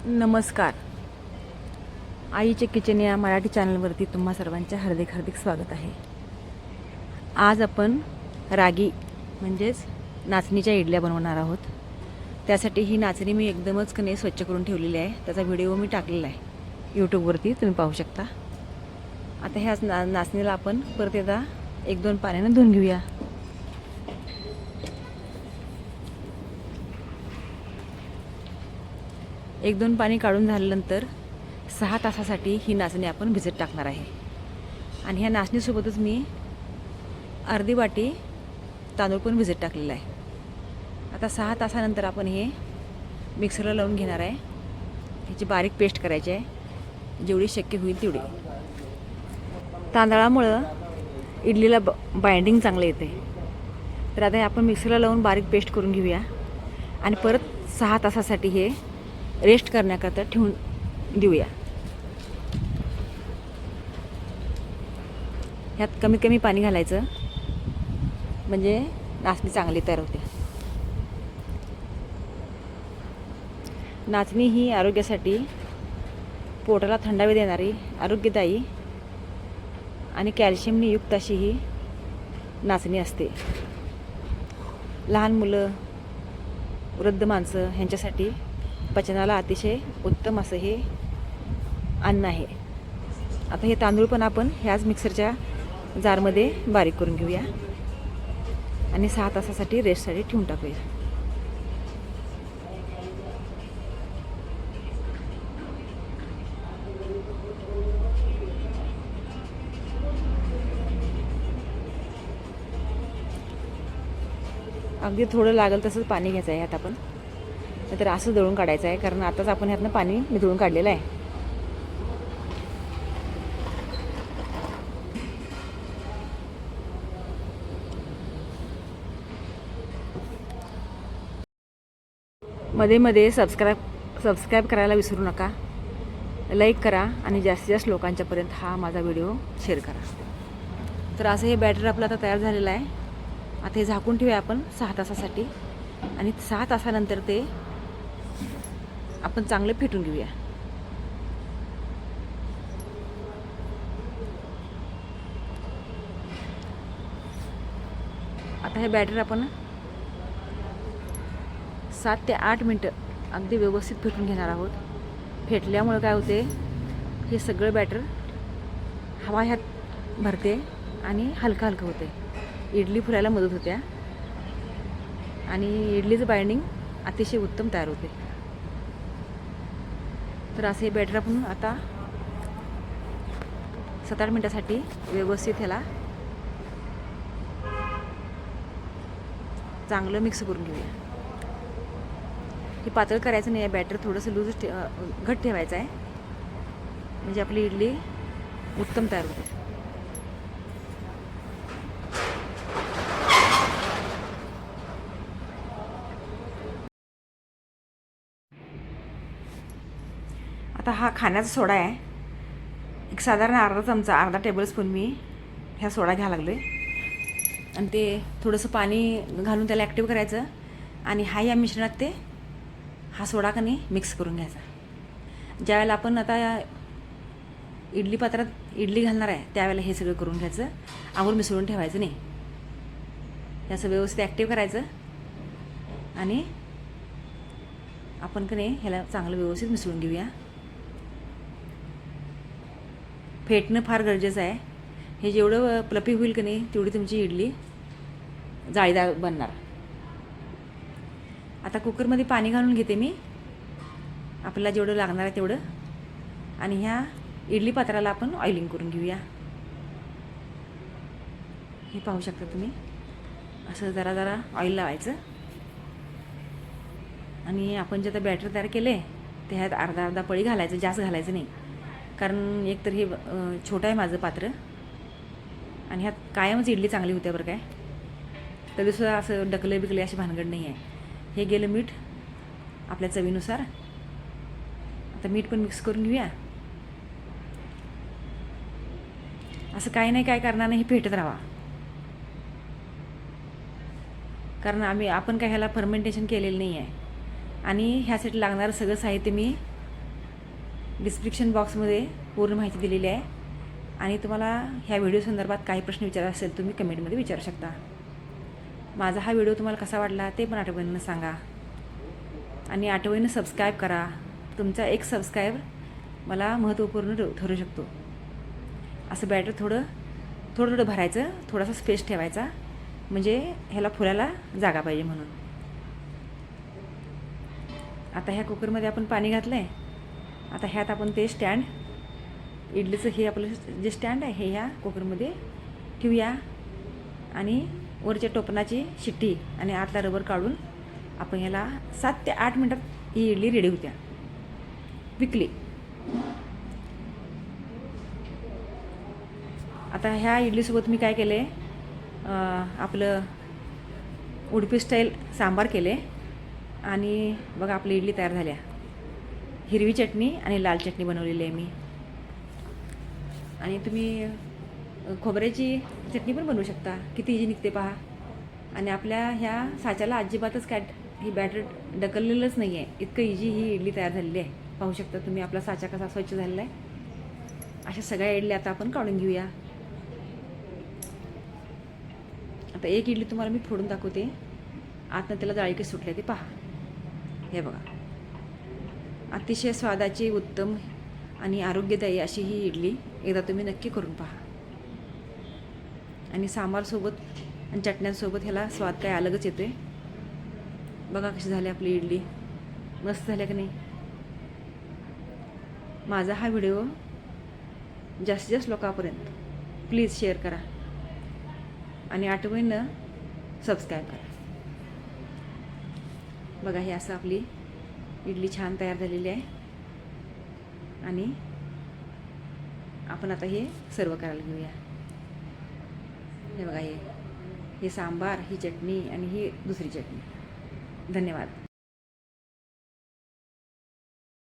नमस्कार. आईचे किचन या मराठी चॅनलवरती तुम्हा सर्वांचे हार्दिक हार्दिक स्वागत आहे. आज आपण रागी म्हणजेच नाचणीच्या इडल्या बनवणार आहोत. त्यासाठी ही नाचणी मी एकदमच स्वच्छ करून ठेवलेली आहे. त्याचा व्हिडिओ मी टाकलेला आहे यूट्यूबवरती, तुम्ही पाहू शकता. आता ह्याच नाचणीला आपण परत एकदा 1-2 पाण्याने धुवून घेऊया. एक दोन पाणी काढून झाल्यानंतर 6 तासासाठी ही नाचणी आपण भिजत टाकणार आहे. आणि ह्या नाचणीसोबतच मी अर्धी वाटी तांदूळ पण भिजत टाकलेला आहे. आता 6 तासानंतर आपण हे मिक्सरला लावून घेणार आहे. ह्याची बारीक पेस्ट करायची आहे, जेवढी शक्य होईल तेवढी. तांदळामुळं इडलीला बाइंडिंग चांगलं येते. तर आता हे आपण मिक्सरला लावून बारीक पेस्ट करून घेऊया आणि परत 6 तासासाठी हे रेस्ट करण्याकरता ठेवून देऊया. ह्यात कमीत कमी पाणी घालायचं, म्हणजे नाचणी चांगली तयार होते. नाचणी ही आरोग्यासाठी पोटाला थंडावी देणारी, आरोग्यदायी आणि कॅल्शियमने युक्त अशी ही नाचणी असते. लहान मुलं, वृद्ध माणसं ह्यांच्यासाठी पचनाला अतिशय उत्तम असं हे अन्न आहे. आता हे तांदूळ पण आपण ह्याच मिक्सरच्या जारमध्ये बारीक करून घेऊया आणि 6 तासासाठी रेस्टसाठी ठेवून टाकूया. अगदी थोडं लागेल तसंच पाणी घ्यायचं आहे ह्यात आपण, नाहीतर असं दळून काढायचं आहे, कारण आताच आपण ह्यातनं पाणी निथळून काढलेलं आहे. मध्ये मध्ये सबस्क्राईब करायला विसरू नका. लाईक करा आणि जास्तीत जास्त लोकांच्यापर्यंत हा माझा व्हिडिओ शेअर करा. तर असं हे बॅटर आपलं आता तयार झालेलं आहे. आता हे झाकून ठेवूया आपण 6 तासासाठी आणि 6 तासानंतर ते आपण चांगलं फेटून घेऊया. आता हे बॅटर आपण 7 ते 8 मिनटं अगदी व्यवस्थित फेटून घेणार आहोत. फेटल्यामुळे काय होते, हे सगळं बॅटर हवा ह्यात भरते आणि हलकं हलकं होते. इडली फुलायला मदत होते आणि इडलीचं बाइंडिंग अतिशय उत्तम तयार होते. तर असं हे बॅटर आपण आता 7-8 मिनटासाठी व्यवस्थित ह्याला चांगलं मिक्स करून घेऊया. हे पातळ करायचं नाही आहे, बॅटर थोडंसं लूज घट्ट ठेवायचं आहे, म्हणजे आपली इडली उत्तम तयार होते. आता हा खाण्याचा सोडा आहे. एक साधारण अर्धा चमचा, अर्धा टेबलस्पून मी ह्या सोडा घ्यायला लागलो आहे आणि ते थोडंसं पाणी घालून त्याला ॲक्टिव्ह करायचं आणि या मिश्रणात ते हा सोडा मिक्स करून घ्यायचा. ज्यावेळेला आपण आता इडली पात्रात इडली घालणार आहे त्यावेळेला हे सगळं करून घ्यायचं. आंघोळ मिसळून ठेवायचं नाही. याचं व्यवस्थित ॲक्टिव्ह करायचं आणि आपण ह्याला चांगलं व्यवस्थित मिसळून घेऊया. फेटणं फार गरजेचं आहे. हे जेवढं प्लपी होईल तेवढी तुमची इडली जाळीदार बनणार. आता कुकरमध्ये पाणी घालून घेते मी, आपल्याला जेवढं लागणार आहे तेवढं, आणि ह्या इडली पात्राला आपण ऑइलिंग करून घेऊया. हे पाहू शकता तुम्ही, असं जरा जरा ऑइल लावायचं आणि आपण जे आता बॅटर तयार केले ते ह्यात अर्धा अर्धा पळी घालायचं, जास्त घालायचं नाही, कारण एक तर हे छोटं आहे माझं पात्र आणि ह्यात कायमच इडली चांगली होते बरं काय. तरीसुद्धा असं डकले बिकले अशी भानगड नाही आहे. हे गेलं मीठ आपल्या चवीनुसार. आता मीठ पण मिक्स करून घेऊया. असं काही नाही, काय करणार नाही, हे फेटत राहा, कारण आपण काय ह्याला फर्मेंटेशन केलेलं नाही आहे. आणि ह्यासाठी लागणारं सगळं साहित्य मी डिस्क्रिप्शन बॉक्समध्ये पूर्ण माहिती दिलेली आहे आणि तुम्हाला ह्या व्हिडिओ संदर्भात काही प्रश्न विचारायचे असेल तुम्ही कमेंटमध्ये विचारू शकता. माझा हा व्हिडिओ तुम्हाला कसा वाटला ते पण आठवणीनं सांगा आणि आठवणीनं सबस्क्राईब करा. तुमचा एक सबस्क्राईब मला महत्त्वपूर्ण ठरू शकतो. असं बॅटर थोडं थोडं भरायचं, थोडासा स्पेस ठेवायचा, म्हणजे ह्याला फुलाला जागा पाहिजे म्हणून. आता ह्या कुकरमध्ये आपण पाणी घातलं आहे. आता ह्यात आपण ते स्टँड, इडलीचं हे आपलं जे स्टँड आहे हे ह्या कुकरमध्ये ठेवूया आणि वरच्या टोपणाची शिट्टी आणि आतला रबर काढून आपण ह्याला 7 ते 8 मिनटात ही इडली रेडी होत्या क्विकली. आता ह्या इडलीसोबत मी काय केले, आपलं उडपी स्टाईल सांबार केले आणि बघा आपली इडली तयार झाल्या. हिरवी चटणी आणि लाल चटणी बनवलेली आहे मी. आणि तुम्ही खोबऱ्याची चटणी पण बनवू शकता. किती इजी निघते पहा. आणि आपल्या ह्या साच्याला अजिबातच काय ही बॅटर ढकललेलंच नाही आहे. इतकं इजी ही इडली तयार झालेली आहे. पाहू शकता तुम्ही आपला साचा कसा स्वच्छ झालेला आहे. अशा सगळ्या इडल्या आता आपण काढून घेऊया. आता एक इडली तुम्हाला मी फोडून दाखवते. आतनं त्याला जाळी कशी सुटली ते पहा. हे बघा, अतिशय स्वादाची, उत्तम आणि आरोग्यदायी अशी ही इडली एकदा तुम्ही नक्की करून पहा. आणि सांबारसोबत आणि चटण्यांसोबत ह्याला स्वाद काय अलगच येतो आहे. बघा कशी झाली आपली इडली, मस्त झाल्या की नाही. माझा हा व्हिडिओ जास्तीत जास्त लोकांपर्यंत प्लीज शेअर करा आणि आठवणीनं सबस्क्राईब करा. बघा हे असं आपली इडली छान तयार झालेली आहे आणि आपण आता हे सर्व करायला घेऊया. हे बघा, हे सांबार, ही चटणी आणि ही दुसरी चटणी. धन्यवाद.